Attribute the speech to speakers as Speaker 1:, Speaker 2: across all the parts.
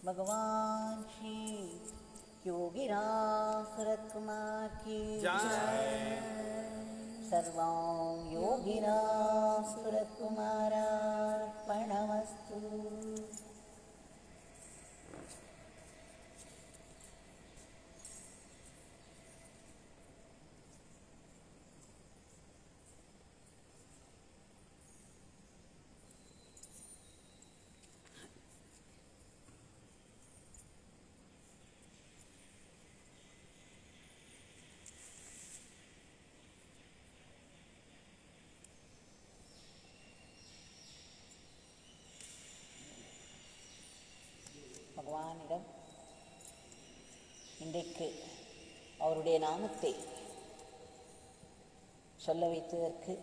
Speaker 1: भगवान श्री योगीराम सूरत कुमार की जय। सर्वं योगीराम सूरत कुमारार्पणमस्तु। பகவானிடம் இன்றைக்கு அவருடைய நாமத்தை சொல்ல வைத்ததற்கு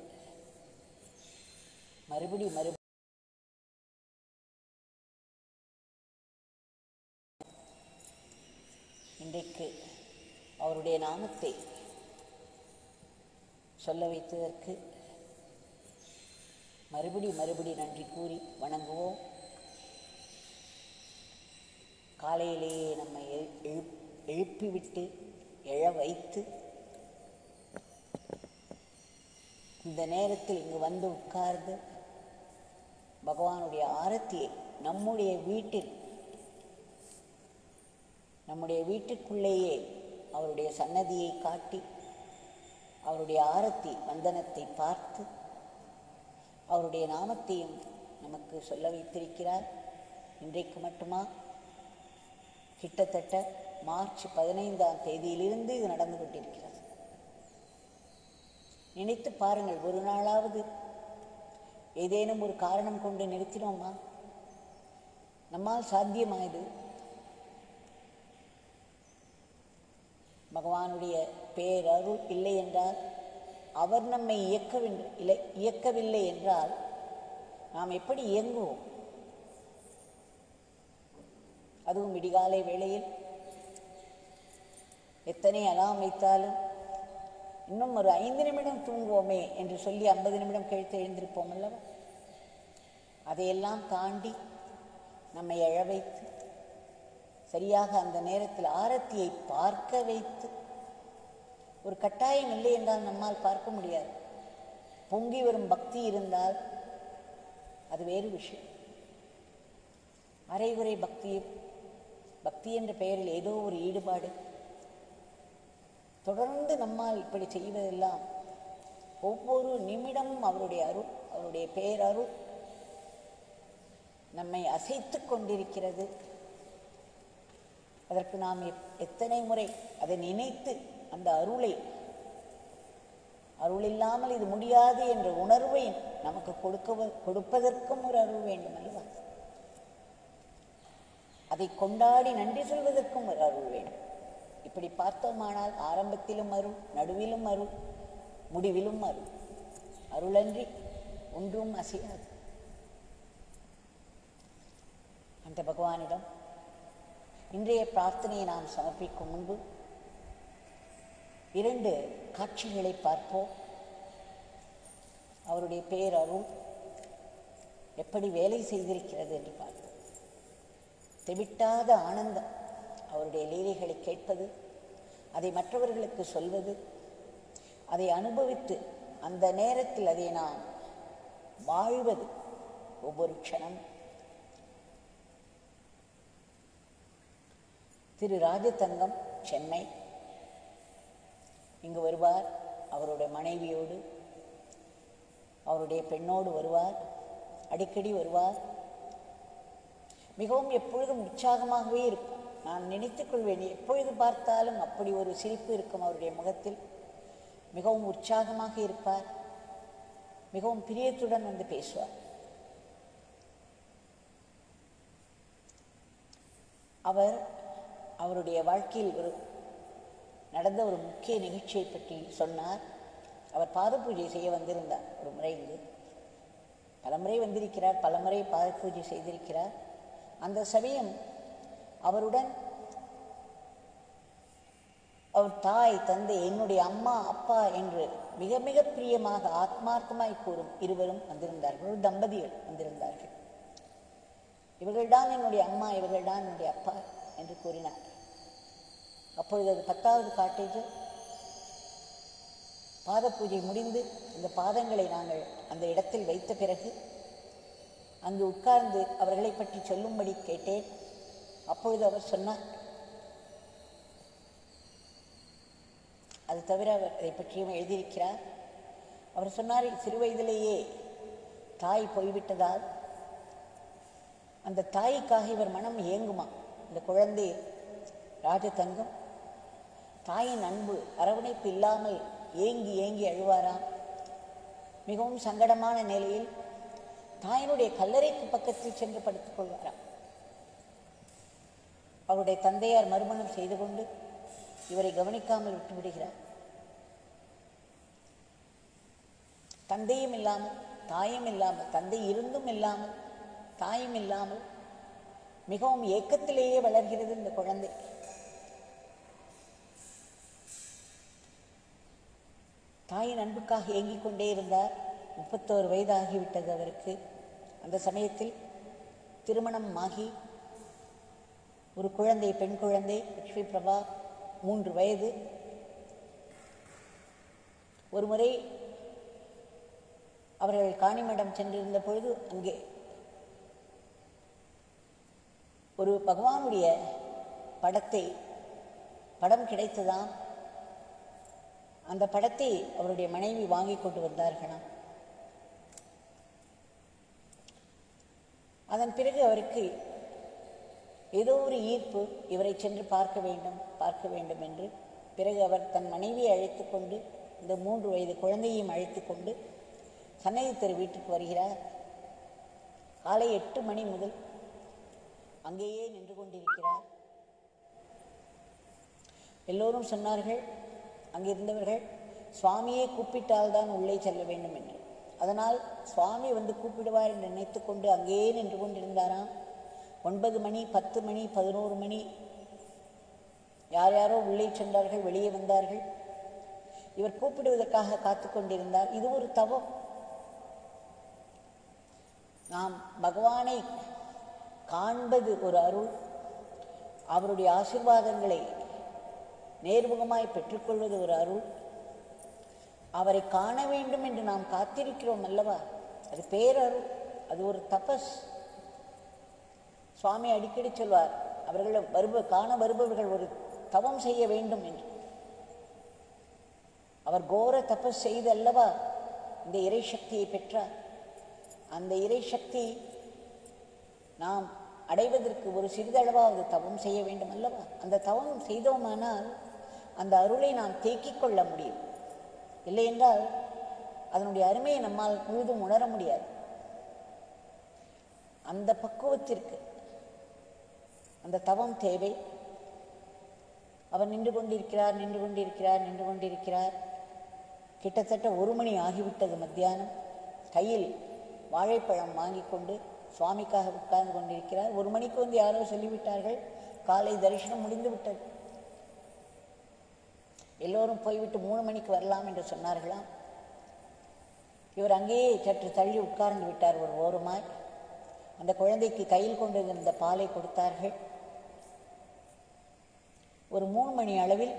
Speaker 1: இன்றைக்கு அவருடைய நாமத்தை சொல்ல வைத்ததற்கு மறுபடி நன்றி கூறி வணங்குவோம். காலையிலேயே நம்மை எழுப்பிவிட்டு எழ வைத்து இந்த நேரத்தில் இங்கு வந்து உட்கார்ந்து பகவானுடைய ஆரத்தியை நம்முடைய வீட்டிற்குள்ளேயே அவருடைய சன்னதியை காட்டி அவருடைய ஆரத்தி வந்தனத்தை பார்த்து அவருடைய நாமத்தையும் நமக்கு சொல்ல வைத்திருக்கிறார். இன்றைக்கு மட்டுமா, கிட்டத்தட்ட மார்ச் 15ஆம் தேதியிலிருந்து இது நடந்து கொண்டிருக்கிறது. நினைத்து பாருங்கள், ஒரு நாளாவது ஏதேனும் ஒரு காரணம் கொண்டு நிறுத்தினோமா? நம்மால் சாத்தியமாயுது. பகவானுடைய பேரருள் இல்லை என்றால், அவர் நம்மை இயக்கவில்லை என்றால் நாம் எப்படி இயங்குவோம்? அதுவும் விடிகாலை வேளையில் எத்தனை அலாம் வைத்தாலும் இன்னும் ஒரு 5 நிமிடம் தூங்குவோமே என்று சொல்லி 50 நிமிடம் கழித்து எழுந்திருப்போம் அல்லவா? அதையெல்லாம் தாண்டி நம்மை எழ வைத்து சரியாக அந்த நேரத்தில் ஆரத்தியை பார்க்க வைத்து, ஒரு கட்டாயம் இல்லை என்றால் நம்மால் பார்க்க முடியாது. பொங்கி வரும் பக்தி இருந்தால் அது வேறு விஷயம். அரைகுறை பக்தி என்ற பெயரில் ஏதோ ஒரு ஈடுபாடு தொடர்ந்து நம்மால் இப்படி செய்வதெல்லாம் ஒவ்வொரு நிமிடமும் அவருடைய அருள், அவருடைய பேரருள் நம்மை அசைத்து கொண்டிருக்கிறது. அதற்கு நாம் எத்தனை முறை அதை நினைத்து அந்த அருள் இல்லாமல் இது முடியாது என்ற உணர்வை நமக்கு கொடுப்பதற்கும் ஒரு அருள் வேண்டும் அல்லவா? அதை கொண்டாடி நன்றி சொல்வதற்கும் ஒரு அருள் வேண்டும். இப்படி பார்த்தோமானால் ஆரம்பத்திலும் அருள், நடுவிலும் அருள், முடிவிலும் அருள். அருளன்றி ஒன்றும் அசையாது. அந்த பகவானிடம் இன்றைய பிரார்த்தனையை நாம் சமர்ப்பிக்கும் முன்பு 2 காட்சிகளை பார்ப்போம். அவருடைய பேரருள் எப்படி வேலை செய்திருக்கிறது என்று பார்ப்போம். தெவிட்டாத ஆனந்தம், அவருடைய லீலைகளை கேட்பது, அதை மற்றவர்களுக்கு சொல்வது, அதை அனுபவித்து அந்த நேரத்தில் அதை நாம் வாழ்வது ஒவ்வொரு க்ஷணம். திரு ராஜதங்கம் சென்னை இங்கு வருவார். அவருடைய மனைவியோடு, அவருடைய பெண்ணோடு வருவார். அடிக்கடி வருவார். மிகவும் எப்பொழுதும் உற்சாகமாகவே இருப்பார். நான் நினைத்துக் கொள்வேன், எப்பொழுது பார்த்தாலும் அப்படி ஒரு சிரிப்பு இருக்கும் அவருடைய முகத்தில். மிகவும் உற்சாகமாக இருப்பார். மிகவும் பிரியத்துடன் வந்து பேசுவார். அவருடைய வாழ்க்கையில் நடந்த ஒரு முக்கிய நிகழ்ச்சியை பற்றி சொன்னார். அவர் பாத பூஜை செய்ய வந்திருந்தார். ஒரு முறை இங்கு பலமுறை வந்திருக்கிறார், பலமுறை பாத பூஜை செய்திருக்கிறார். அந்த சமயம் அவருடன் அவர் தாய், தந்தை, என்னுடைய அம்மா, அப்பா என்று மிக மிக பிரியமாக ஆத்மார்த்தமாய் கூறும் இருவரும் வந்திருந்தார்கள். ஒரு தம்பதிகள் வந்திருந்தார்கள். இவர்கள்தான் என்னுடைய அம்மா, இவர்கள்தான் என்னுடைய அப்பா என்று கூறினார். அப்பொழுது அது 10வது காட்டேஜ். பாத பூஜை முடிந்து இந்த பாதங்களை நாங்கள் அந்த இடத்தில் வைத்த பிறகு அங்கு உட்கார்ந்து அவர்களை பற்றி சொல்லும்படி கேட்டேன். அப்பொழுது அவர் சொன்னார், அது தவிர அவர் அதை பற்றியும் எழுதியிருக்கிறார். அவர் சொன்னார், சிறு வயதிலேயே தாய் போய்விட்டதால் அந்த தாய்க்காக இவர் மனம் ஏங்குமா. இந்த குழந்தை ராஜதங்கம் தாயின் அன்பு அரவணைப்பு இல்லாமல் ஏங்கி ஏங்கி அழுவாராம். மிகவும் சங்கடமான நிலையில் தாயினுடைய கல்லறைக்கு பக்கத்தில் சென்று படுத்துக் கொள்வாராம். அவருடைய தந்தையார் மறுமணம் செய்து கொண்டு இவரை கவனிக்காமல் விட்டுவிடுகிறார். தந்தையும் இல்லாமல் தாயும் இல்லாமல், தந்தை இருந்தும் இல்லாமல் தாயும் இல்லாமல் மிகவும் ஏக்கத்திலேயே வளர்கிறது இந்த குழந்தை. தாயின் அன்புக்காக ஏங்கிக் கொண்டே இருந்தார். 31 வயது ஆகிவிட்டது அவருக்கு. அந்த சமயத்தில் திருமணம் ஆகி ஒரு குழந்தை, பெண் குழந்தை லட்சுமி பிரபா, 3 வயது. ஒரு முறை அவர்கள் காணிமடம் சென்றிருந்த பொழுது அங்கே ஒரு பகவானுடைய படம் கிடைத்ததாம். அந்த படத்தை அவருடைய மனைவி வாங்கி கொண்டு வந்தார்களாம். அதன் பிறகு அவருக்கு ஏதோ ஒரு ஈர்ப்பு, இவரை சென்று பார்க்க வேண்டும் என்று. பிறகு அவர் தன் மனைவியை அழைத்து கொண்டு இந்த 3 வயது குழந்தையையும் அழைத்து கொண்டு சன்னதி தெரு வீட்டுக்கு வருகிறார். காலை 8 மணி முதல் அங்கேயே நின்று கொண்டிருக்கிறார். எல்லோரும் சொன்னார்கள், அங்கிருந்தவர்கள், சுவாமியே கூப்பிட்டால்தான் உள்ளே செல்ல வேண்டும் என்று. அதனால் சுவாமி வந்து கூப்பிடுவார் என்று நினைத்து கொண்டு அங்கேயே நின்று கொண்டிருந்தாராம். 9 மணி, 10 மணி, 11 மணி, யார் யாரோ உள்ளே சென்றார்கள், வெளியே வந்தார்கள். இவர் கூப்பிடுவதற்காக காத்து கொண்டிருந்தார். இது ஒரு தவம். நாம் பகவானை காண்பது ஒரு அருள். அவருடைய ஆசீர்வாதங்களை நேர்முகமாய் பெற்றுக்கொள்வது ஒரு அருள். அவரை காண வேண்டும் என்று நாம் காத்திருக்கிறோம் அல்லவா, அது பேரருள், அது ஒரு தபஸ். சுவாமி அடிக்கடி சொல்வார், அவர்கள் காண வருபவர்கள் ஒரு தவம் செய்ய வேண்டும் என்று. அவர் கோர தபஸ் செய்து அல்லவா இந்த இறை சக்தியை பெற்றார். அந்த இறை சக்தி நாம் அடைவதற்கு ஒரு சிறிதளவாவது தவம் செய்ய வேண்டும் அல்லவா. அந்த தவம் செய்தோமானால் அந்த அருளை நாம் தேக்கிக் கொள்ள முடியும். இல்லை என்றால் அதனுடைய அருமையை நம்மால் முழுதும் உணர முடியாது. அந்த பக்குவத்திற்கு அந்த தவம் தேவை. அவர் நின்று கொண்டிருக்கிறார். கிட்டத்தட்ட 1 மணி ஆகிவிட்டது மத்தியானம். கையில் வாழைப்பழம் வாங்கி கொண்டு சுவாமிக்காக உட்கார்ந்து கொண்டிருக்கிறார். 1 மணிக்கு வந்து யாரோ சொல்லிவிட்டார்கள், காலை தரிசனம் முடிந்து விட்டது, எல்லோரும் போய்விட்டு 3 மணிக்கு வரலாம் என்று சொன்னார்களாம். இவர் அங்கேயே சற்று தள்ளி உட்கார்ந்து விட்டார் ஒரு ஓரமாய். அந்த குழந்தைக்கு கையில் கொண்டு இருந்த பாலை கொடுத்தார்கள். ஒரு 3 மணி அளவில்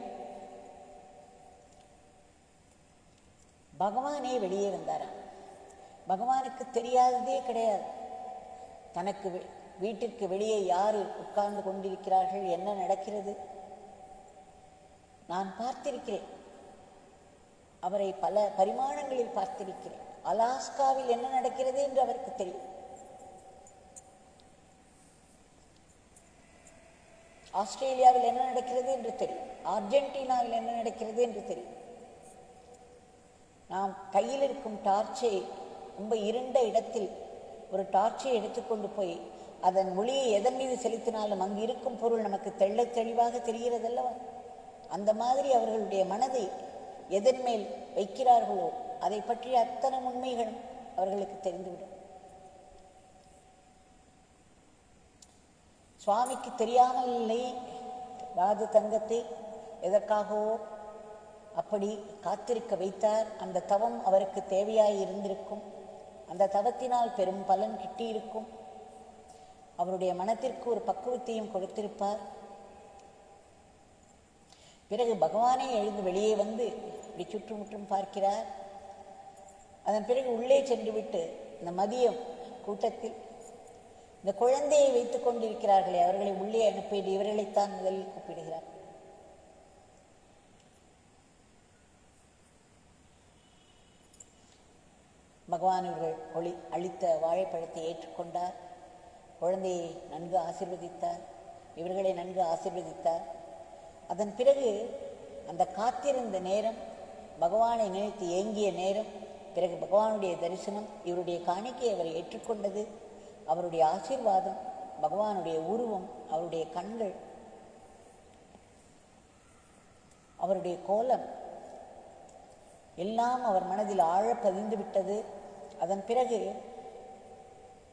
Speaker 1: பகவானே வெளியே வந்தாராம். பகவானுக்கு தெரியாததே கிடையாது. தனக்கு வீட்டிற்கு வெளியே யார் உட்கார்ந்து கொண்டிருக்கிறார்கள், என்ன நடக்கிறது, நான் பார்த்திருக்கிறேன். அவரை பல பரிமாணங்களில் பார்த்திருக்கிறேன். அலாஸ்காவில் என்ன நடக்கிறது என்று அவருக்கு தெரியும். ஆஸ்திரேலியாவில் என்ன நடக்கிறது என்று தெரியும். அர்ஜென்டினாவில் என்ன நடக்கிறது என்று தெரியும். நாம் கையில் இருக்கும் டார்ச்சை, ரொம்ப இருண்ட இடத்தில் ஒரு டார்ச்சை எடுத்துக்கொண்டு போய் அதன் ஒளியை எதன் மீது செலுத்தினாலும் அங்கு இருக்கும் பொருள் நமக்கு தெள்ளத் தெளிவாக தெரிகிறதல்லவா. அந்த மாதிரி அவர்களுடைய மனதை எதன் மேல் வைக்கிறார்களோ அதை பற்றிய அத்தனை உண்மைகளும் அவர்களுக்கு தெரிந்துவிடும். சுவாமிக்கு தெரியாமல் இல்லை ராஜதங்கத்தை எதற்காகவோ அப்படி காத்திருக்க வைத்தார். அந்த தவம் அவருக்கு தேவையாய் இருந்திருக்கும். அந்த தவத்தினால் பெரும் பலன் கிட்டியிருக்கும். அவருடைய மனத்திற்கு ஒரு பக்குவத்தையும் கொடுத்திருப்பார். பிறகு பகவானே எழுந்து வெளியே வந்து இப்படி சுற்றுமுற்றும் பார்க்கிறார். அதன் பிறகு உள்ளே சென்று விட்டு இந்த மதியம் கூட்டத்தில் இந்த குழந்தையை வைத்துக் கொண்டிருக்கிறார்களே அவர்களை உள்ளே அனுப்பிட்டு இவர்களைத்தான் முதலில் கூப்பிடுகிறார். பகவான் இவர்கள் அளித்த வாழைப்பழத்தை ஏற்றுக்கொண்டார். குழந்தையை நன்கு ஆசீர்வதித்தார். இவர்களை நன்கு ஆசீர்வதித்தார். அதன் பிறகு அந்த காத்திருந்த நேரம், பகவானை நினைத்து ஏங்கிய நேரம், பிறகு பகவானுடைய தரிசனம், இவருடைய காணிக்கை அவர் ஏற்றுக்கொண்டது, அவருடைய ஆசீர்வாதம், பகவானுடைய உருவம், அவருடைய கண்கள், அவருடைய கோலம் எல்லாம் அவர் மனதில் ஆழ பதிந்து விட்டது. அதன் பிறகு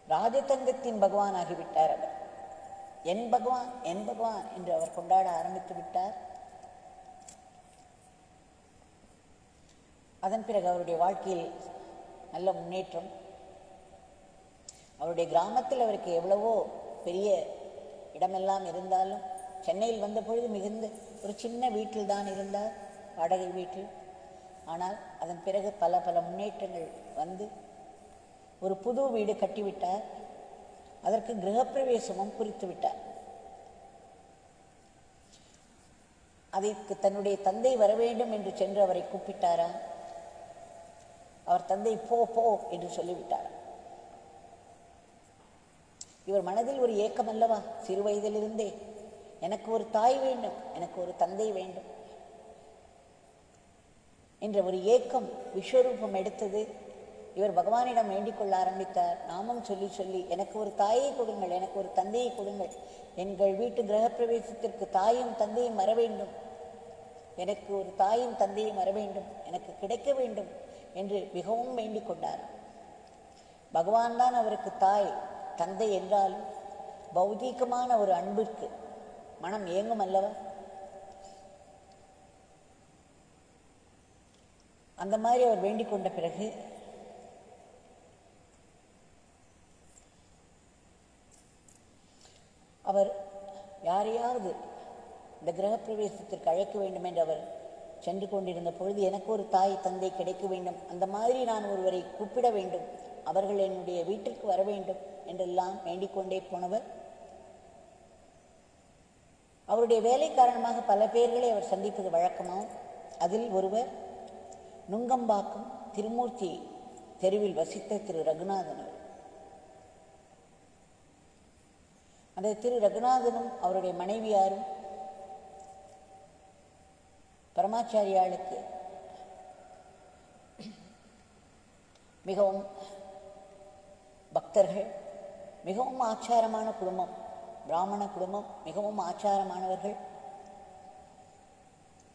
Speaker 1: ராஜதங்கத்தின் பகவான் ஆகிவிட்டார். அவர் என் பகவான் என் பகவான் என்று அவர் கொண்டாட ஆரம்பித்து விட்டார். அதன் பிறகு அவருடைய வாழ்க்கையில் நல்ல முன்னேற்றம். அவருடைய கிராமத்தில் அவருக்கு எவ்வளவோ பெரிய இடமெல்லாம் இருந்தாலும் சென்னையில் வந்த பொழுது மிகுந்த ஒரு சின்ன வீட்டில் தான் இருந்தார், வாடகை வீட்டில். ஆனால் அதன் பிறகு பல பல முன்னேற்றங்கள் வந்து ஒரு புது வீடு கட்டிவிட்டார். அதற்கு கிரகப்பிரவேசமும் குறித்து விட்டார். அதற்கு தன்னுடைய தந்தை வர வேண்டும் என்று சென்று அவரை கூப்பிட்டாரா? அவர் தந்தை போ போ என்று சொல்லிவிட்டார். இவர் மனதில் ஒரு ஏக்கம் அல்லவா, சிறு வயதிலிருந்தே எனக்கு ஒரு தாய் வேண்டும், எனக்கு ஒரு தந்தை வேண்டும் என்ற ஒரு ஏக்கம் விஸ்வரூபம் எடுத்தது. இவர் பகவானிடம் வேண்டிக் கொள்ள ஆரம்பித்தார். நாமும் சொல்லி சொல்லி எனக்கு ஒரு தாயை கொடுங்கள், எனக்கு ஒரு தந்தையை கொடுங்கள், எங்கள் வீட்டு கிரகப்பிரவேசத்திற்கு தாயும் தந்தையும் வர வேண்டும், எனக்கு ஒரு தாயும் தந்தையும் வர வேண்டும், எனக்கு கிடைக்க வேண்டும் என்று மிகவும் வேண்டிக் கொண்டார். பகவான் தான் அவருக்கு தாய் தந்தை என்றாலும் பௌதீகமான ஒரு அன்பிற்கு மனம் ஏங்கும் அல்லவா? அந்த மாதிரி அவர் வேண்டிக் கொண்ட பிறகு அவர் யாரையாவது இந்த கிரகப்பிரவேசத்திற்கு அழைக்க வேண்டும் என்று அவர் சென்று கொண்டிருந்த பொழுது எனக்கு ஒரு தாய் தந்தை கிடைக்க வேண்டும், அந்த மாதிரி நான் ஒருவரை கூப்பிட வேண்டும், அவர்கள் என்னுடைய வீட்டிற்கு வர வேண்டும் என்றெல்லாம் வேண்டிக் கொண்டே போனவர். அவருடைய வேலை காரணமாக பல பேர்களை அவர் சந்திப்பது வழக்கமாகும். அதில் ஒருவர் நுங்கம்பாக்கம் திருமூர்த்தி தெருவில் வசித்த திரு ரகுநாதன். அந்த திரு ரகுநாதனும் அவருடைய மனைவியாரும் பரமாச்சாரியாளுக்கு மிகவும் பக்தர்கள், மிகவும் ஆச்சாரமான குடும்பம், பிராமண குடும்பம், மிகவும் ஆச்சாரமானவர்கள்.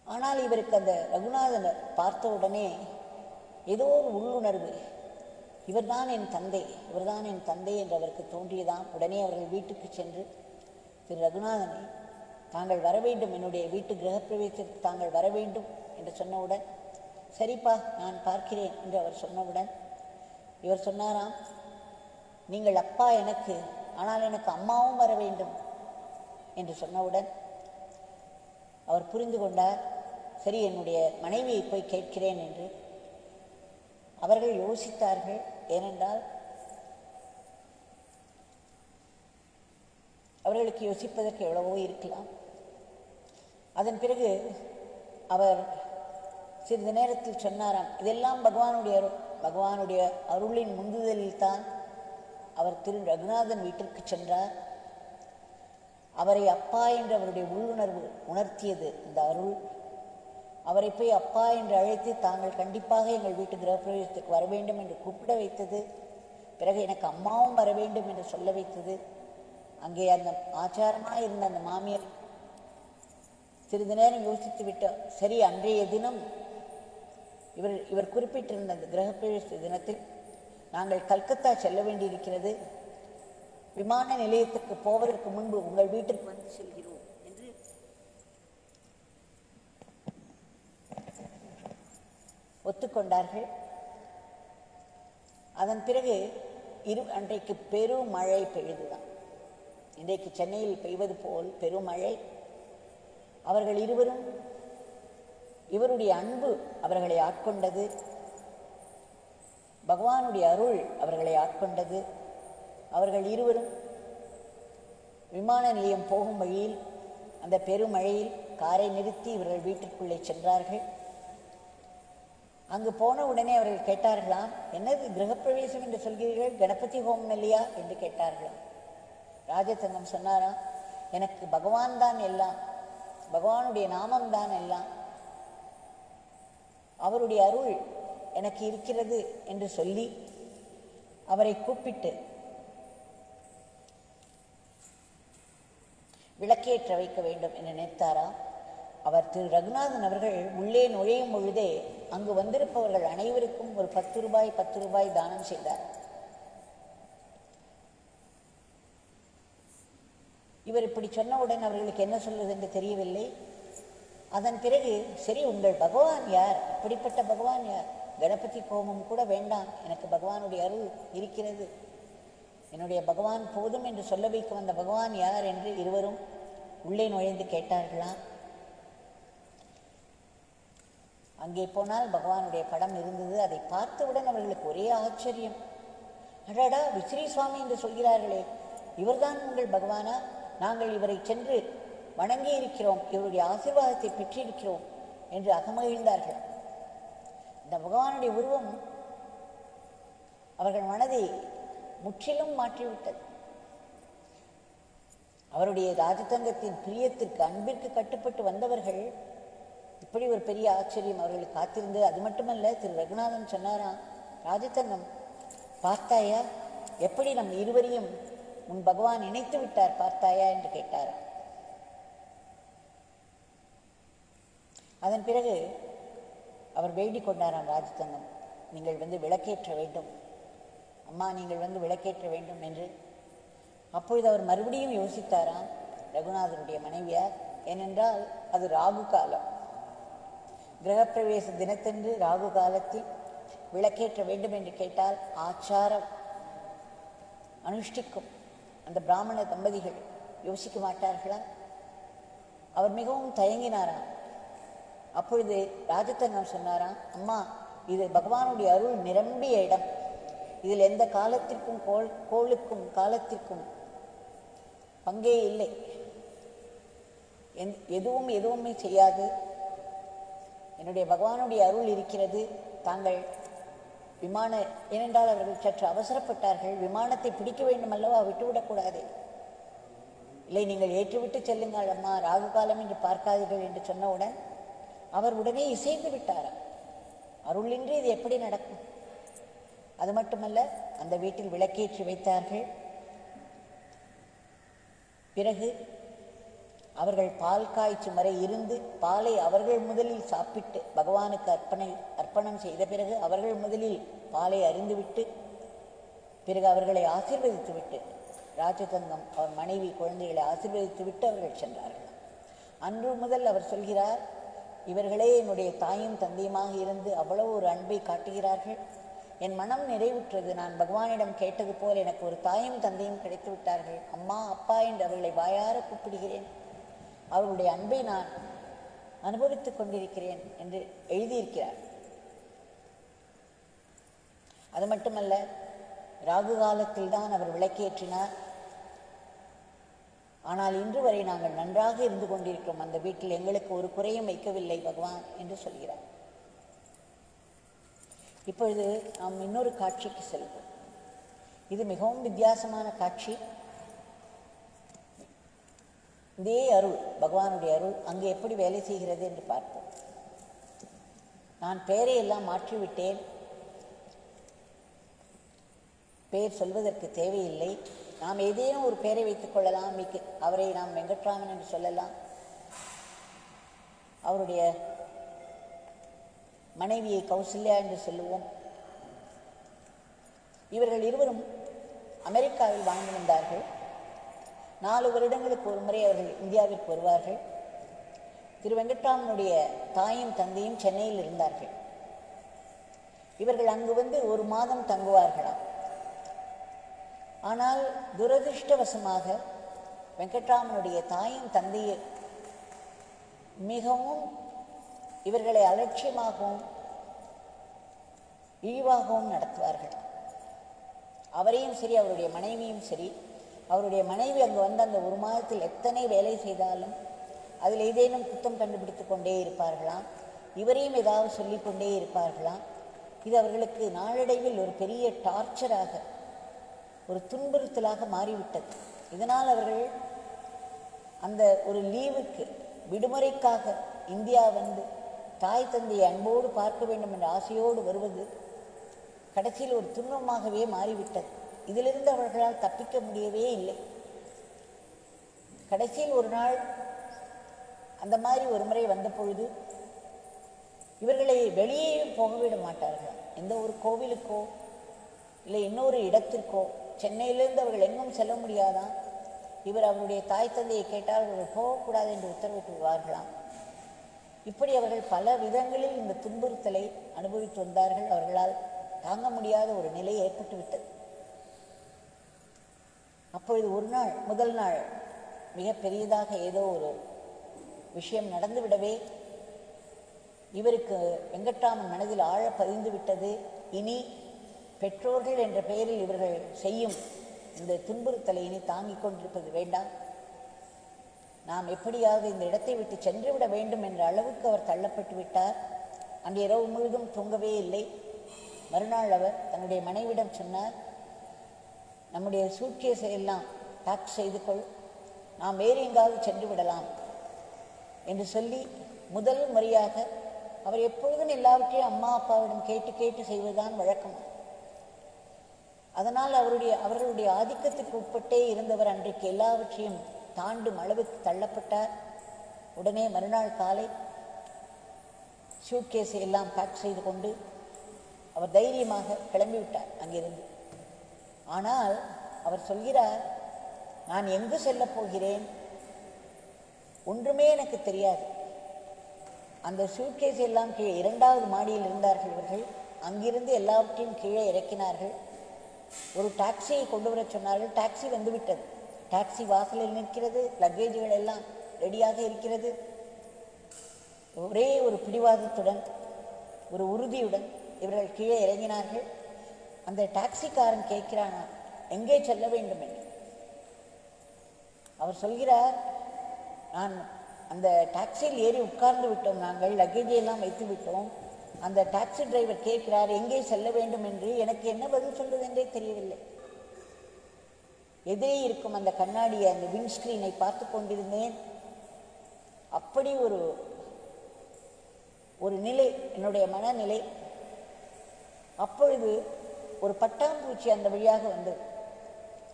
Speaker 1: ஆனால் இவருக்கு அந்த ரகுநாதனை பார்த்த உடனே ஏதோ ஒரு உள்ளுணர்வு, இவர்தான் என் தந்தை, இவர்தான் என் தந்தை என்று அவருக்கு தோன்றியதாம். உடனே அவர்கள் வீட்டுக்கு சென்று திரு ரகுநாதனை தாங்கள் வர வேண்டும், என்னுடைய வீட்டு கிரகப்பிரவேசத்திற்கு தாங்கள் வர வேண்டும் என்று சொன்னவுடன் சரிப்பா நான் பார்க்கிறேன் என்று அவர் சொன்னவுடன் இவர் சொன்னாராம், நீங்கள் அப்பா எனக்கு, ஆனால் எனக்கு அம்மாவும் வர வேண்டும் என்று சொன்னவுடன் அவர் புரிந்து கொண்டார். சரி என்னுடைய மனைவியை போய் கேட்கிறேன் என்று. அவர்கள் யோசித்தார்கள். ஏனென்றால் அவர்களுக்கு யோசிப்பதற்கு எவ்வளவோ இருக்கலாம். அதன் பிறகு அவர் சிறிது நேரத்தில் சொன்னாராம், இதெல்லாம் பகவானுடைய அருளின் முந்துதலில் தான் அவர் திரு ரகுநாதன் வீட்டிற்கு சென்றார். அவரை அப்பா என்று அவருடைய உள்ளுணர்வு உணர்த்தியது. இந்த அருள் அவரை போய் அப்பா என்று அழைத்து தாங்கள் கண்டிப்பாக எங்கள் வீட்டு கிரகப்பிரவேசத்துக்கு வர வேண்டும் என்று கூப்பிட வைத்தது. பிறகு எனக்கு அம்மாவும் வர வேண்டும் என்று சொல்ல வைத்தது. அங்கே அந்த ஆச்சாரமாக இருந்த அந்த மாமியார் சிறிது நேரம் யோசித்து விட்டார். சரி, அன்றைய தினம் இவர் குறிப்பிட்டிருந்த அந்த கிரகப்பிரவேச தினத்தில் நாங்கள் கல்கத்தா செல்ல வேண்டியிருக்கிறது, விமான நிலையத்துக்கு போவதற்கு முன்பு உங்கள் வீட்டிற்கு வந்து செல்கிறோம் என்று ஒத்துக்கொண்டார்கள். அதன் பிறகு அன்றைக்கு பெரும் மழை பெய்துதான். இன்றைக்கு சென்னையில் பெய்வது போல் பெருமழை. அவர்கள் இருவரும், இவருடைய அன்பு அவர்களை ஆட்கொண்டது, பகவானுடைய அருள் அவர்களை ஆட்கொண்டது. அவர்கள் இருவரும் விமான நிலையம் போகும் வழியில் அந்த பெருமழையில் காரை நிறுத்தி இவர்கள் வீட்டிற்குள்ளே சென்றார்கள். அங்கு போன உடனே அவர்கள் கேட்டார்களாம், என்னது கிரகப்பிரவேசம் என்று சொல்கிறீர்கள், கணபதி ஹோமம் இல்லையா என்று கேட்டார்களாம். ராஜதங்கம் சொன்னாராம், எனக்கு பகவான் தான் எல்லாம், பகவானுடைய நாமம் தான் எல்லாம், அவருடைய அருள் எனக்கு இருக்கிறது என்று சொல்லி அவரை கூப்பிட்டு விளக்கேற்ற வைக்க வேண்டும் என்று நினைத்தாராம். அவர் திரு ரகுநாதன் அவர்கள் உள்ளே நுழையும் பொழுதே அங்கு வந்திருப்பவர்கள் அனைவருக்கும் ஒரு 10 ரூபாய் தானம் செய்தார். இவர் இப்படி சொன்னவுடன் அவர்களுக்கு என்ன சொல்வது என்று தெரியவில்லை. அதன் பிறகு, சரி உங்கள் பகவான் யார், அப்படிப்பட்ட பகவான் யார், கணபதி ஹோமம் கூட வேண்டாம், எனக்கு பகவானுடைய அருள் இருக்கிறது, என்னுடைய பகவான் போதும் என்று சொல்ல வைக்க வந்த பகவான் யார் என்று இருவரும் உள்ளே நுழைந்து கேட்டார்களாம். அங்கே போனால் பகவானுடைய படம் இருந்தது. அதை பார்த்தவுடன் அவர்களுக்கு ஒரே ஆச்சரியம். அடடா, விஸ்ரீ சுவாமி என்று சொல்கிறார்களே, இவர்தான் உங்கள் பகவானா, நாங்கள் இவரை சென்று வணங்கி இருக்கிறோம், இவருடைய ஆசீர்வாதத்தை பெற்றிருக்கிறோம் என்று அகமகிழ்ந்தார்கள். இந்த பகவானுடைய உருவம் அவர்கள் மனதை முற்றிலும் மாற்றிவிட்டது. அவருடைய ராஜதங்கத்தின் பிரியத்திற்கு, அன்பிற்கு கட்டுப்பட்டு வந்தவர்கள் இப்படி ஒரு பெரிய ஆச்சரியம் அவர்களுக்கு காத்திருந்தது. அது மட்டுமல்ல, திரு ரகுநாதன் சொன்னாராம், ராஜதங்கம் பார்த்தாயா, எப்படி நம் இருவரையும் உன் பகவான் இணைத்து விட்டார் பார்த்தாயா என்று கேட்டார். அதன் பிறகு அவர் வேண்டிக் கொண்டாராம், ராஜதங்கம் நீங்கள் வந்து விளக்கேற்ற வேண்டும், அம்மா நீங்கள் வந்து விளக்கேற்ற வேண்டும் என்று. அப்பொழுது அவர் மறுபடியும் யோசித்தாராம், ரகுநாதனுடைய மனைவியார், ஏனென்றால் அது ராகு காலம், கிரகப்பிரவேச தினத்தன்று ராகு காலத்தில் விளக்கேற்ற வேண்டும் என்று கேட்டால் ஆச்சாரம் அனுஷ்டிக்கும் அந்த பிராமண தம்பதிகள் யோசிக்க மாட்டார்களா? அவர் மிகவும் தயங்கினாராம். அப்பொழுது ராஜதங்கம் சொன்னாராம், அம்மா இது பகவானுடைய அருள் நிரம்பிய இடம், இதில் எந்த காலத்திற்கும் கோளுக்கும் காலத்திற்கும் பங்கே இல்லை, எதுவுமே செய்யாது, என்னுடைய பகவானுடைய அருள் இருக்கிறது. தாங்கள் ஏனென்றால் அவர்கள் சற்று அவசரப்பட்டார்கள், விமானத்தை பிடிக்க வேண்டும் அல்லவா, விட்டுவிடக்கூடாது, இல்லை நீங்கள் ஏற்றுவிட்டு செல்லுங்கள் அம்மா, ராகு காலம் என்று பார்க்காதீர்கள் என்று சொன்னவுடன் அவர் உடனே இசைந்து விட்டாராம். அருளின்றி இது எப்படி நடக்கும்? அது மட்டுமல்ல, அந்த வீட்டில் விளக்கேற்றி வைத்தார்கள். பிறகு அவர்கள் பால் காய்ச்சும் வரை இருந்து, பாலை அவர்கள் முதலில் சாப்பிட்டு பகவானுக்கு அர்ப்பணம் செய்த பிறகு அவர்கள் முதலில் பாலை அருந்துவிட்டு, பிறகு அவர்களை ஆசீர்வதித்து விட்டு, ராஜதங்கம் அவர் மனைவி குழந்தைகளை ஆசீர்வதித்து விட்டு அவர்கள் சென்றார்கள். அன்று முதல் அவர் சொல்கிறார், இவர்களே என்னுடைய தாயும் தந்தையுமாக இருந்து அவ்வளவு ஒரு அன்பை காட்டுகிறார்கள், என் மனம் நிறைவுற்றது, நான் பகவானிடம் கேட்டது போல் எனக்கு ஒரு தாயும் தந்தையும் கிடைத்து விட்டார்கள், அம்மா அப்பா என்று அவர்களை வாயார கூப்பிடுகிறேன், அவருடைய அன்பை நான் அனுபவித்துக் கொண்டிருக்கிறேன் என்று எழுதியிருக்கிறார். அது மட்டுமல்ல, ராகு காலத்தில் தான் அவர் விளக்கேற்றினார். ஆனால் இன்று வரை நாங்கள் நன்றாக இருந்து கொண்டிருக்கிறோம், அந்த வீட்டில் எங்களுக்கு ஒரு குறையும் வைக்கவில்லை பகவான் என்று சொல்கிறார். இப்பொழுது நாம் இன்னொரு காட்சிக்கு செல்வோம். இது மிகவும் வித்தியாசமான காட்சி. இதே அருள், பகவானுடைய அருள் அங்கு எப்படி வேலை செய்கிறது என்று பார்ப்போம். நான் பெயரை எல்லாம் மாற்றிவிட்டேன், பெயர் சொல்வதற்கு தேவையில்லை. நாம் ஏதேனும் ஒரு பெயரை வைத்துக் கொள்ளலாம். அவரை நாம் வெங்கட்ராமன் என்று சொல்லலாம், அவருடைய மனைவியை கௌசல்யா என்று சொல்லுவோம். இவர்கள் இருவரும் அமெரிக்காவில் வாழ்ந்து வந்தார்கள். 4 வருடங்களுக்கு ஒரு முறை அவர்கள் இந்தியாவிற்கு வருவார்கள். திரு வெங்கட்ராமனுடைய தாயும் தந்தையும் சென்னையில் இருந்தார்கள். இவர்கள் அங்கு வந்து 1 மாதம் தங்குவார்களாம். ஆனால் துரதிருஷ்டவசமாக வெங்கட்ராமனுடைய தாயும் தந்தையும் மிகவும் இவர்களை அலட்சியமாகவும் இழிவாகவும் நடத்துவார்கள். அவரையும் சரி, அவருடைய மனைவியும் சரி. அவருடைய மனைவி அங்கு வந்து அந்த ஒரு மாதத்தில் எத்தனை வேலை செய்தாலும் அதில் ஏதேனும் குத்தம் கண்டுபிடித்து கொண்டே இருப்பார்களாம். இவரையும் ஏதாவது சொல்லிக்கொண்டே இருப்பார்களாம். இது அவர்களுக்கு நாளடைவில் ஒரு பெரிய டார்ச்சராக, ஒரு துன்புறுத்தலாக மாறிவிட்டது. இதனால் அவர்கள் அந்த ஒரு லீவுக்கு, விடுமுறைக்காக இந்தியா வந்து தாய் தந்தையை அன்போடு பார்க்க வேண்டும் என்ற ஆசையோடு வருவது கடைசியில் ஒரு துன்பமாகவே மாறிவிட்டது. இதிலிருந்து அவர்களால் தப்பிக்க முடியவே இல்லை. கடைசியில் ஒரு நாள் அந்த மாதிரி ஒரு முறை வந்த பொழுது இவர்களை வெளியே போகவிட மாட்டார்கள். எந்த ஒரு கோவிலுக்கோ இல்லை இன்னொரு இடத்திற்கோ சென்னையிலிருந்து அவர்கள் எங்கும் செல்ல முடியாதான். இவர் அவருடைய தாய் தந்தையை கேட்டால் அவர்கள் போகக்கூடாது என்று உத்தரவிட்டு விடுவார்களாம். இப்படி அவர்கள் பல விதங்களில் இந்த துன்புறுத்தலை அனுபவித்து வந்தார்கள். அவர்களால் தாங்க முடியாத ஒரு நிலை ஏற்பட்டுவிட்டது. அப்பொழுது ஒரு நாள், முதல் நாள் மிக பெரியதாக ஏதோ ஒரு விஷயம் நடந்துவிடவே இவருக்கு வெங்கட்ராமன் மனதில் ஆழ பதிந்து விட்டது. இனி பெற்றோர்கள் என்ற பெயரில் இவர்கள் செய்யும் இந்த துன்புறுத்தலை இனி தாங்கிக் கொண்டிருப்பது வேண்டாம், நாம் எப்படியாவது இந்த இடத்தை விட்டு சென்று விட வேண்டும் என்ற அளவுக்கு அவர் தள்ளப்பட்டு விட்டார். அன்று இரவு முழுதும் தூங்கவே இல்லை. மறுநாள் அவர் தன்னுடைய மனைவிடம் சொன்னார், நம்முடைய சூட்கேஸை எல்லாம் பேக் செய்து கொள், நாம் வேறு எங்காவது சென்று விடலாம் என்று சொல்லி முதல் முறையாக அவர் எப்பொழுதும் எல்லாவற்றையும் அம்மா அப்பாவிடம் கேட்டு கேட்டு செய்வதுதான் வழக்கம். அதனால் அவர்களுடைய ஆதிக்கத்துக்கு உட்பட்டே இருந்தவர் அன்றைக்கு எல்லாவற்றையும் தாண்டும் அளவுக்கு தள்ளப்பட்டார். உடனே மறுநாள் காலை சூட்கேஸை எல்லாம் பேக் செய்து கொண்டு அவர் தைரியமாக கிளம்பிவிட்டார் அங்கிருந்து. ஆனால் அவர் சொல்கிறார், நான் எங்கு செல்ல போகிறேன் ஒன்றுமே எனக்கு தெரியாது. அந்த சூட்கேஸ் எல்லாம் கீழே 2வது மாடியில் இருந்தார்கள் இவர்கள். அங்கிருந்து எல்லாவற்றையும் கீழே இறக்கினார்கள். ஒரு டாக்ஸியை கொண்டு வர சொன்னார்கள். டாக்ஸி வந்துவிட்டது. டாக்ஸி வாசலில் நிற்கிறது. லக்கேஜுகள் எல்லாம் ரெடியாக இருக்கிறது. ஒரே ஒரு பிடிவாதத்துடன், ஒரு உறுதியுடன் இவர்கள் கீழே இறங்கினார்கள். அந்த டாக்ஸிக்காரன் கேட்கிறானா எங்கே செல்ல வேண்டும் என்று. அவர் சொல்கிறார், நான் அந்த டாக்ஸியில் ஏறி உட்கார்ந்து விட்டோம், நாங்கள் லக்கேஜை எல்லாம் வைத்து விட்டோம். அந்த டாக்ஸி டிரைவர் கேட்கிறார் எங்கே செல்ல வேண்டும் என்று. எனக்கு என்ன பதில் சொல்வது என்றே தெரியவில்லை. எதிரே இருக்கும் அந்த கண்ணாடியை, அந்த விண்ட்ஸ்கிரீனை பார்த்து கொண்டிருந்தேன். அப்படி ஒரு நிலை, என்னுடைய மனநிலை. அப்பொழுது ஒரு பட்டாம்பூச்சி அந்த வழியாக வந்தது.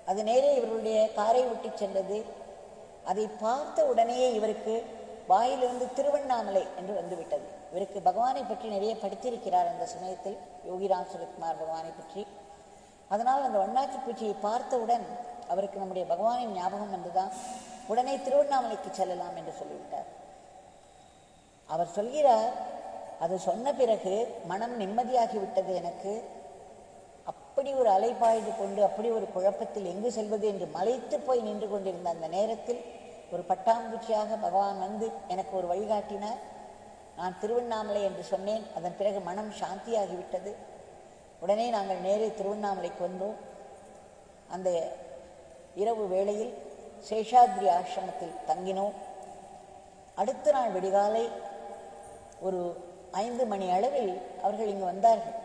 Speaker 1: அது நேரே இவருடைய காரை விட்டு சென்றது. அதை பார்த்த உடனேயே இவருக்கு வாயிலிருந்து திருவண்ணாமலை என்று வந்துவிட்டது. இவருக்கு பகவானை பற்றி நிறைய படித்திருக்கிறார் அந்த சமயத்தில், யோகிராம் சுரத்குமார் பகவானை பற்றி. அதனால் அந்த வண்ணாச்சி பூச்சியை பார்த்தவுடன் அவருக்கு நம்முடைய பகவானின் ஞாபகம் வந்துதான். உடனே திருவண்ணாமலைக்கு செல்லலாம் என்று சொல்லிவிட்டார். அவர் சொல்கிறார், அது சொன்ன பிறகு மனம் நிம்மதியாகிவிட்டது எனக்கு. அப்படி ஒரு அலைபாய்ந்து கொண்டு, அப்படி ஒரு குழப்பத்தில் எங்கு செல்வது என்று மலைத்து போய் நின்று கொண்டிருந்த அந்த நேரத்தில் ஒரு பட்டாம்பூச்சியாக பகவான் வந்து எனக்கு ஒரு வழிகாட்டினார். நான் திருவண்ணாமலை என்று சொன்னேன். அதன் பிறகு மனம் சாந்தியாகிவிட்டது. உடனே நாங்கள் நேரே திருவண்ணாமலைக்கு வந்தோம். அந்த இரவு வேளையில் சேஷாத்ரி ஆசிரமத்தில் தங்கினோம். அடுத்த நாள் விடிகாலை ஒரு 5 மணி அளவில் அவர்கள் இங்கு வந்தார்கள்.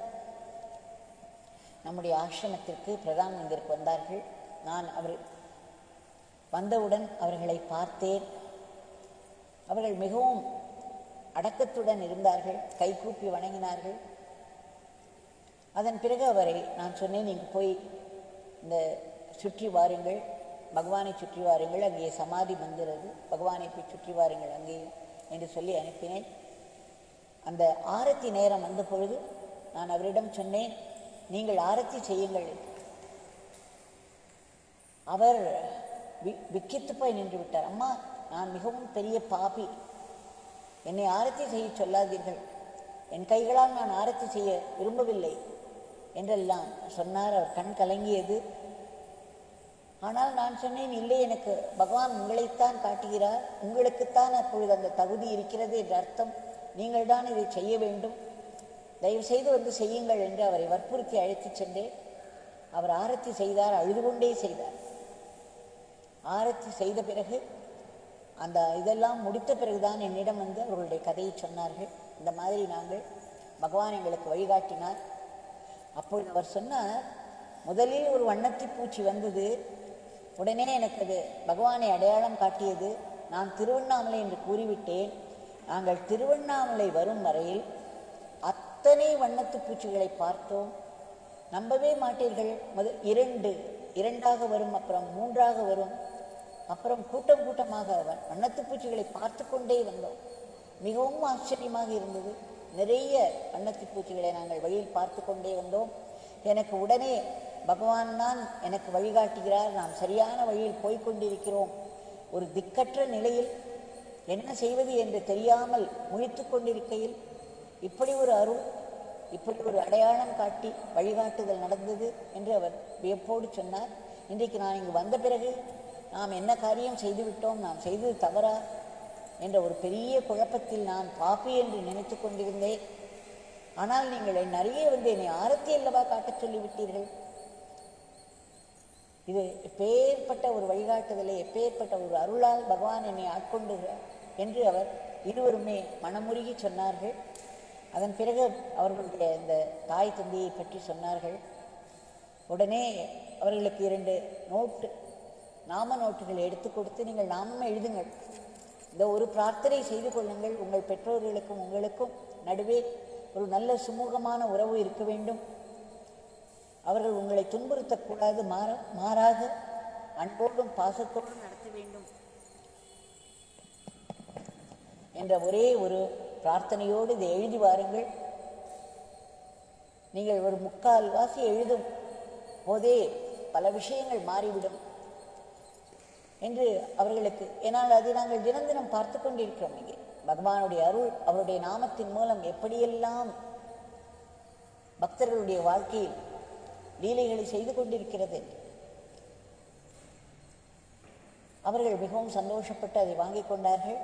Speaker 1: நம்முடைய ஆசிரமத்திற்கு, பிரதான் மந்திருக்கு வந்தார்கள். நான் அவர் வந்தவுடன் அவர்களை பார்த்தேன். அவர்கள் மிகவும் அடக்கத்துடன் இருந்தார்கள். கைகூப்பி வணங்கினார்கள். அதன் பிறகு அவரை நான் சொன்னேன், நீங்கள் போய் இந்த சுற்றி வாருங்கள், பகவானை சுற்றி வாருங்கள், அங்கே சமாதி மந்திரது, பகவானை போய் சுற்றி வாருங்கள் அங்கே என்று சொல்லி அனுப்பினேன். அந்த ஆரத்தி நேரம் வந்த பொழுது நான் அவரிடம் சொன்னேன், நீங்கள் ஆரத்தி செய்யுங்கள். அவர் விக்கித்து போய் நின்று விட்டார். அம்மா, நான் மிகவும் பெரிய பாபி, என்னை ஆரத்தி செய்ய சொல்லாதீர்கள், என் கைகளால் நான் ஆரத்தி செய்ய விரும்பவில்லை என்றெல்லாம் சொன்னார். அவர் கண் கலங்கியது. ஆனால் நான் சொன்னேன், இல்லை, எனக்கு பகவான் உங்களைத்தான் காட்டுகிறார், உங்களுக்குத்தான் அப்பொழுது அந்த தகுதி இருக்கிறது என்ற அர்த்தம், நீங்கள் தான் இதை செய்ய வேண்டும், தயவு செய்து வந்து செய்யுங்கள் என்று அவரை வற்புறுத்தி அழைத்து சென்றேன். அவர் ஆரத்தி செய்தார், அழுது கொண்டே செய்தார். ஆரத்தி செய்த பிறகு அந்த இதெல்லாம் முடித்த பிறகுதான் என்னிடம் வந்து அவர்களுடைய கதையை சொன்னார்கள். இந்த மாதிரி நாங்கள் பகவான் எங்களுக்கு வழிகாட்டினார். அப்பொழுது அவர் சொன்னார், முதலில் ஒரு வண்ணத்தி பூச்சி வந்தது, உடனே எனக்கு அது பகவானை அடையாளம் காட்டியது. நான் திருவண்ணாமலை என்று கூறிவிட்டேன். நாங்கள் திருவண்ணாமலை வரும் வரையில் அத்தனை வண்ணத்து பூச்சிகளை பார்த்தோம். நம்பவே மாட்டீர்கள். இரண்டாக வரும், அப்புறம் மூன்றாக வரும், அப்புறம் கூட்டம் கூட்டமாக வண்ணத்து பூச்சிகளை பார்த்து கொண்டே வந்தோம். மிகவும் ஆச்சரியமாக இருந்தது. நிறைய வண்ணத்து பூச்சிகளை நாங்கள் வழியில் பார்த்து கொண்டே வந்தோம். எனக்கு உடனே பகவான் தான் எனக்கு வழிகாட்டுகிறார், நாம் சரியான வழியில் போய்கொண்டிருக்கிறோம். ஒரு திக்கற்ற நிலையில் என்ன செய்வது என்று தெரியாமல் முழித்து கொண்டிருக்கையில் இப்படி ஒரு அருள், இப்படி ஒரு அடையாளம் காட்டி வழிகாட்டுதல் நடந்தது என்று அவர் வியப்போடு சொன்னார். இன்றைக்கு நான் இங்கு வந்த பிறகு நாம் என்ன காரியம் செய்துவிட்டோம், நாம் செய்தது தவறா என்ற ஒரு பெரிய குழப்பத்தில் நான் பாப்பி என்று நினைத்து கொண்டிருந்தேன். ஆனால் நீங்கள் நிறைய வந்து என்னை ஆரத்தி அல்லவா காட்டச் சொல்லிவிட்டீர்கள். இது எப்பேற்பட்ட ஒரு வழிகாட்டுதலை, எப்பேற்பட்ட ஒரு அருளால் பகவான் என்னை ஆட்கொண்டுகிறார் என்று அவர் இருவருமே மனமுருகி சொன்னார்கள். அதன் பிறகு அவர்களுடைய இந்த தாய் தந்தையை பற்றி சொன்னார்கள். உடனே அவர்களுக்கு 2 நாம நோட்டுகளை எடுத்து கொடுத்து, நீங்கள் நாமம் எழுதுங்கள், இந்த ஒரு பிரார்த்தனை செய்து கொள்ளுங்கள், உங்கள் பெற்றோர்களுக்கும் உங்களுக்கும் நடுவே ஒரு நல்ல சுமூகமான உறவு இருக்க வேண்டும், அவர்கள் உங்களை துன்புறுத்தக்கூடாது, மாறாக அன்போடும் பாசத்தோடும் நடத்த வேண்டும் என்ற ஒரே ஒரு பிரார்த்தனையோடு இதை எழுதி வாருங்கள். நீங்கள் ஒரு 3/4 வாசி எழுதும் போதே பல விஷயங்கள் மாறிவிடும் என்று அவர்களுக்கு, ஏனால் அதை நாங்கள் தினம் தினம் பார்த்து கொண்டிருக்கிறோம். இங்கே பகவானுடைய அருள், அவருடைய நாமத்தின் மூலம் எப்படியெல்லாம் பக்தர்களுடைய வாழ்க்கையில் லீலைகளை செய்து கொண்டிருக்கிறது. அவர்கள் மிகவும் சந்தோஷப்பட்டு அதை வாங்கிக் கொண்டார்கள்.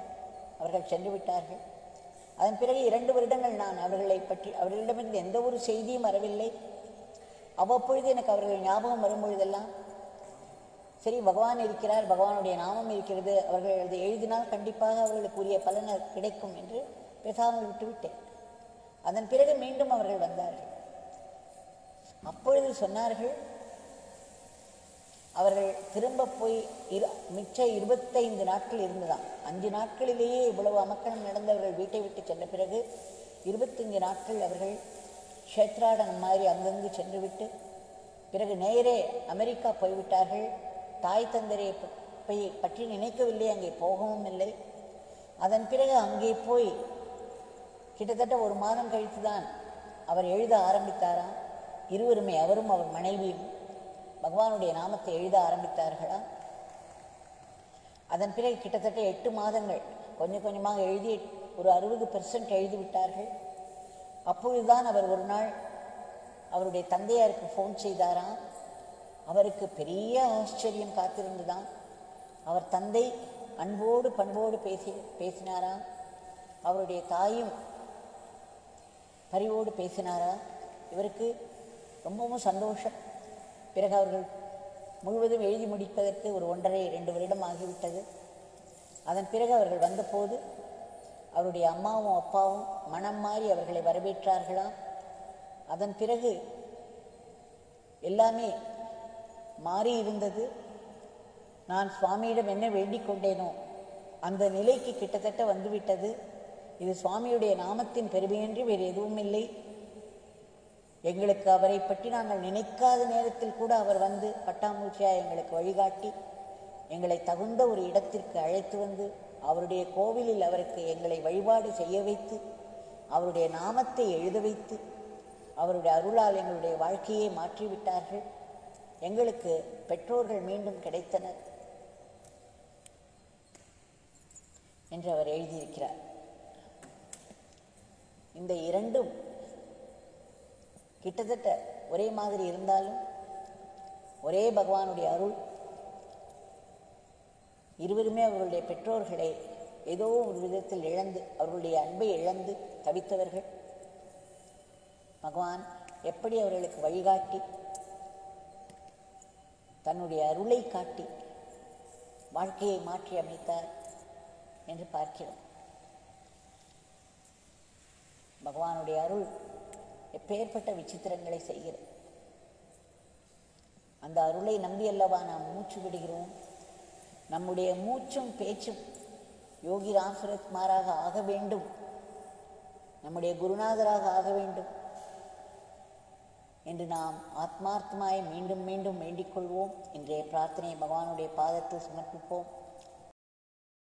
Speaker 1: அவர்கள் சென்று விட்டார்கள். அதன் பிறகு 2 வருடங்கள் நான் அவர்களை பற்றி, அவர்களிடமிருந்து எந்த ஒரு செய்தியும் வரவில்லை. அவ்வப்பொழுது எனக்கு அவர்கள் ஞாபகம் வரும்பொழுதெல்லாம், சரி பகவான் இருக்கிறார், பகவானுடைய நாமம் இருக்கிறது, அவர்கள் அதை எழுதினால் கண்டிப்பாக அவர்களுக்குரிய பலன் கிடைக்கும் என்று பேசாமல் விட்டுவிட்டேன். அதன் பிறகு மீண்டும் அவர்கள் வந்தார்கள். அப்பொழுது சொன்னார்கள், அவர்கள் திரும்ப போய் மிச்ச 25 நாட்கள் இருந்ததாம். 5 நாட்களிலேயே இவ்வளவு அமக்கணம் நடந்தவர்கள் வீட்டை விட்டு சென்ற பிறகு 25 நாட்கள் அவர்கள் க்ஷேத்ராடனம் மாதிரி அங்கங்கு சென்று விட்டு பிறகு நேரே அமெரிக்கா போய்விட்டார்கள். தாய் தந்தரை பற்றி நினைக்கவில்லை, அங்கே போகவும் இல்லை. அதன் பிறகு அங்கே போய் கிட்டத்தட்ட 1 மாதம் கழித்து தான் அவர் எழுத ஆரம்பித்தாராம். இருவருமே, அவரும் அவர் மனைவியும் பகவானுடைய நாமத்தை எழுத ஆரம்பித்தார்களா. அதன் பிறகு கிட்டத்தட்ட 8 மாதங்கள் கொஞ்சம் கொஞ்சமாக எழுதி ஒரு 60% எழுதிவிட்டார்கள். அப்பொழுதுதான் அவர் ஒரு நாள் அவருடைய தந்தையாருக்கு ஃபோன் செய்தாராம். அவருக்கு பெரிய ஆச்சரியம் காத்திருந்துதான். அவர் தந்தை அன்போடு பண்போடு பேசினாராம். அவருடைய தாயும் பரிவோடு பேசினாரா. இவருக்கு ரொம்பவும் சந்தோஷம். பிறகு அவர்கள் முழுவதும் எழுதி முடிப்பதற்கு ஒரு 1.5-2 வருடம் ஆகிவிட்டது. அதன் பிறகு அவர்கள் வந்தபோது அவருடைய அம்மாவும் அப்பாவும் மனம் மாறி அவர்களை வரவேற்றார்களாம். அதன் பிறகு எல்லாமே மாறி இருந்தது. நான் சுவாமியிடம் என்ன வேண்டிக் கொண்டேனோ அந்த நிலைக்கு கிட்டத்தட்ட வந்துவிட்டது. இது சுவாமியுடைய நாமத்தின் பெருமையின்றி வேறு எதுவும் இல்லை. எங்களுக்கு அவரை பற்றி நாங்கள் நினைக்காத நேரத்தில் கூட அவர் வந்து பட்டாம்பூச்சியாக எங்களுக்கு வழிகாட்டி எங்களை தகுந்த ஒரு இடத்திற்கு அழைத்து வந்து அவருடைய கோவிலில் அவருக்கு எங்களை வழிபாடு செய்ய வைத்து அவருடைய நாமத்தை எழுத வைத்து அவருடைய அருளால் எங்களுடைய வாழ்க்கையை மாற்றிவிட்டார்கள். எங்களுக்கு பெற்றோர்கள் மீண்டும் கிடைத்தனர் என்று அவர் எழுதியிருக்கிறார். இந்த 2ம் கிட்டத்தட்ட ஒரே மாதிரி இருந்தாலும் ஒரே பகவானுடைய அருள் இருவருமே அவர்களுடைய பெற்றோர்களை ஏதோ ஒரு விதத்தில் இழந்து, அவர்களுடைய அன்பை இழந்து தவித்தவர்கள். பகவான் எப்படி அவர்களுக்கு வழிகாட்டி தன்னுடைய அருளை காட்டி வாழ்க்கையை மாற்றி அமைத்தார் என்று பார்க்கிறோம். பகவானுடைய அருள் எப்பேற்பட்ட விசித்திரங்களை செய்கிறது. அந்த அருளை நம்பி அல்லவா நாம் மூச்சு விடுகிறோம். நம்முடைய மூச்சும் பேச்சும் யோகி ராம் சுரத்குமாராக ஆக வேண்டும், நம்முடைய குருநாதராக ஆக வேண்டும் என்று நாம் ஆத்மார்த்தமாய் மீண்டும் மீண்டும் வேண்டிக் கொள்வோம். இன்றைய பிரார்த்தனை பகவானுடைய பாதத்தில் சமர்ப்பிப்போம்.